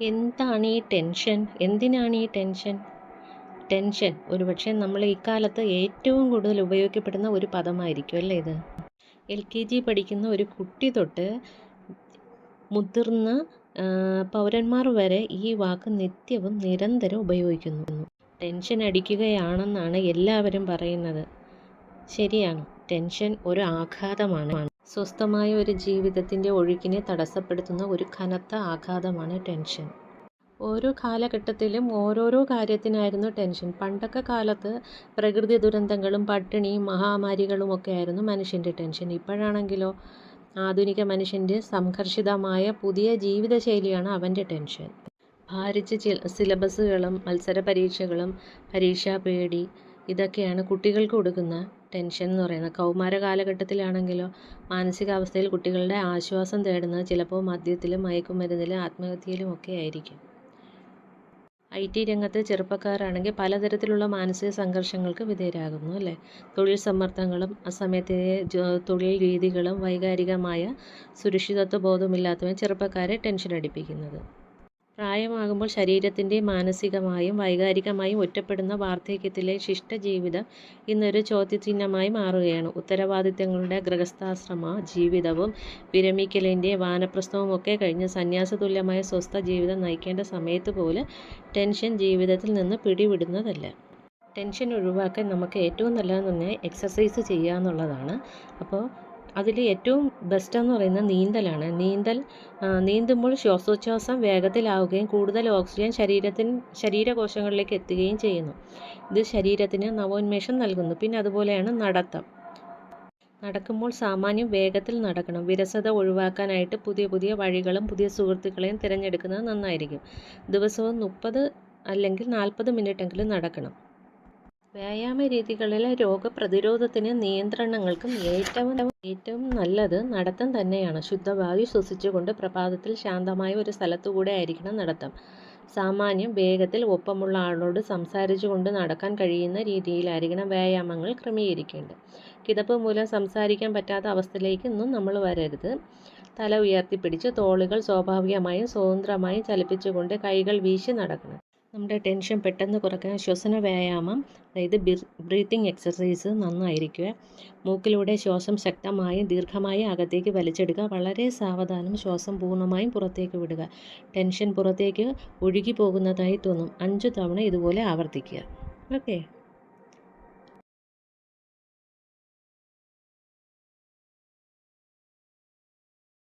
എന്താണ് ഈ ടെൻഷൻ? എന്തിനാണ് ഈ ടെൻഷൻ? ടെൻഷൻ ഒരുപക്ഷെ നമ്മൾ ഇക്കാലത്ത് ഏറ്റവും കൂടുതൽ ഉപയോഗിക്കപ്പെടുന്ന ഒരു പദമായിരിക്കും അല്ലേ ഇത്? LKG പഠിക്കുന്ന ഒരു കുട്ടി തൊട്ട് മുതിർന്ന പൗരന്മാർ വരെ ഈ വാക്ക് നിത്യവും നിരന്തരം ഉപയോഗിക്കുന്നു. ടെൻഷൻ അടിക്കുകയാണെന്നാണ് എല്ലാവരും പറയുന്നത്. ശരിയാണ്, ടെൻഷൻ ഒരു ആഘാതമാണ്. സ്വസ്ഥമായ ഒരു ജീവിതത്തിൻ്റെ ഒഴുക്കിനെ തടസ്സപ്പെടുത്തുന്ന ഒരു കനത്ത ആഘാതമാണ് ടെൻഷൻ. ഓരോ കാലഘട്ടത്തിലും ഓരോരോ കാര്യത്തിനായിരുന്നു ടെൻഷൻ. പണ്ടൊക്കെ കാലത്ത് പ്രകൃതി ദുരന്തങ്ങളും പട്ടിണിയും മഹാമാരികളും ഒക്കെ ആയിരുന്നു മനുഷ്യൻ്റെ ടെൻഷൻ. ഇപ്പോഴാണെങ്കിലോ ആധുനിക മനുഷ്യൻ്റെ സംഘർഷിതമായ പുതിയ ജീവിതശൈലിയാണ് അവൻ്റെ ടെൻഷൻ. ഭാരിച്ച സിലബസുകളും മത്സര പരീക്ഷകളും പരീക്ഷാ പേടി ഇതൊക്കെയാണ് കുട്ടികൾക്ക് കൊടുക്കുന്ന ടെൻഷൻ എന്ന് പറയുന്നത്. കൗമാര കാലഘട്ടത്തിലാണെങ്കിലോ മാനസികാവസ്ഥയിൽ കുട്ടികളുടെ ആശ്വാസം തേടുന്നത് ചിലപ്പോൾ മദ്യത്തിലും മയക്കുമരുന്നിലും ആത്മഹത്യയിലും ഒക്കെ ആയിരിക്കും. IT രംഗത്ത് ചെറുപ്പക്കാരാണെങ്കിൽ പലതരത്തിലുള്ള മാനസിക സംഘർഷങ്ങൾക്ക് വിധേയരാകുന്നു അല്ലേ? തൊഴിൽ സമ്മർദ്ദങ്ങളും അസമയത്തെ തൊഴിൽ രീതികളും വൈകാരികമായ സുരക്ഷിതത്വ ബോധമില്ലാത്തവൻ ചെറുപ്പക്കാരെ ടെൻഷൻ അടിപ്പിക്കുന്നത്. പ്രായമാകുമ്പോൾ ശരീരത്തിൻ്റെ മാനസികമായും വൈകാരികമായും ഒറ്റപ്പെടുന്ന വാർദ്ധക്യത്തിലെ ശിഷ്ടജീവിതം ഇന്നൊരു ചോദ്യചിഹ്നമായി മാറുകയാണ്. ഉത്തരവാദിത്തങ്ങളുടെ ഗൃഹസ്ഥാശ്രമ ജീവിതവും വിരമിക്കലിൻ്റെ വാനപ്രസ്ഥവും ഒക്കെ കഴിഞ്ഞ് സന്യാസതുല്യമായ സ്വസ്ഥ ജീവിതം നയിക്കേണ്ട സമയത്ത് പോലും ടെൻഷൻ ജീവിതത്തിൽ നിന്ന് പിടിവിടുന്നതല്ല. ടെൻഷൻ ഒഴിവാക്കാൻ നമുക്ക് ഏറ്റവും നല്ലതെന്ന് പറഞ്ഞാൽ എക്സസൈസ് ചെയ്യുക എന്നുള്ളതാണ്. അപ്പോൾ അതിൽ ഏറ്റവും ബെസ്റ്റ് എന്ന് പറയുന്നത് നീന്തലാണ്. നീന്തുമ്പോൾ ശ്വാസോച്ഛ്വാസം വേഗത്തിലാവുകയും കൂടുതൽ ഓക്സിജൻ ശരീരകോശങ്ങളിലേക്ക് എത്തുകയും ചെയ്യുന്നു. ഇത് ശരീരത്തിന് നവോന്മേഷം നൽകുന്നു. പിന്നെ അതുപോലെയാണ് നടക്കുമ്പോൾ സാമാന്യം വേഗത്തിൽ നടക്കണം. വിരസത ഒഴിവാക്കാനായിട്ട് പുതിയ വഴികളും പുതിയ സുഹൃത്തുക്കളെയും തിരഞ്ഞെടുക്കുന്നത് നന്നായിരിക്കും. ദിവസവും 30 അല്ലെങ്കിൽ 40 മിനിറ്റെങ്കിലും നടക്കണം. വ്യായാമ രീതികളിലെ രോഗപ്രതിരോധത്തിന് നിയന്ത്രണങ്ങൾക്കും ഏറ്റവും നല്ലത് നടത്തം തന്നെയാണ്. ശുദ്ധവായു ശ്വസിച്ചുകൊണ്ട് പ്രഭാതത്തിൽ ശാന്തമായ ഒരു സ്ഥലത്തുകൂടെ ആയിരിക്കണം നടത്തം. സാമാന്യം വേഗത്തിൽ ഒപ്പമുള്ള ആളോട് സംസാരിച്ചുകൊണ്ട് നടക്കാൻ കഴിയുന്ന രീതിയിലായിരിക്കണം വ്യായാമങ്ങൾ ക്രമീകരിക്കേണ്ടത്. കിതപ്പ് മൂലം സംസാരിക്കാൻ പറ്റാത്ത അവസ്ഥയിലേക്കൊന്നും നമ്മൾ വരരുത്. തല ഉയർത്തിപ്പിടിച്ച് തോളുകൾ സ്വാഭാവികമായും സ്വതന്ത്രമായും ചലിപ്പിച്ചുകൊണ്ട് കൈകൾ വീശി നടക്കണം. നമ്മുടെ ടെൻഷൻ പെട്ടെന്ന് കുറയ്ക്കാൻ ശ്വസന വ്യായാമം, അതായത് ബ്രീത്തിങ് എക്സസൈസ് നന്നായിരിക്കുക. മൂക്കിലൂടെ ശ്വാസം ശക്തമായും ദീർഘമായും അകത്തേക്ക് വലിച്ചെടുക്കുക. വളരെ സാവധാനം ശ്വാസം പൂർണ്ണമായും പുറത്തേക്ക് വിടുക. ടെൻഷൻ പുറത്തേക്ക് ഒഴുകി പോകുന്നതായി തോന്നും. 5 തവണ ഇതുപോലെ ആവർത്തിക്കുക. ഓക്കെ.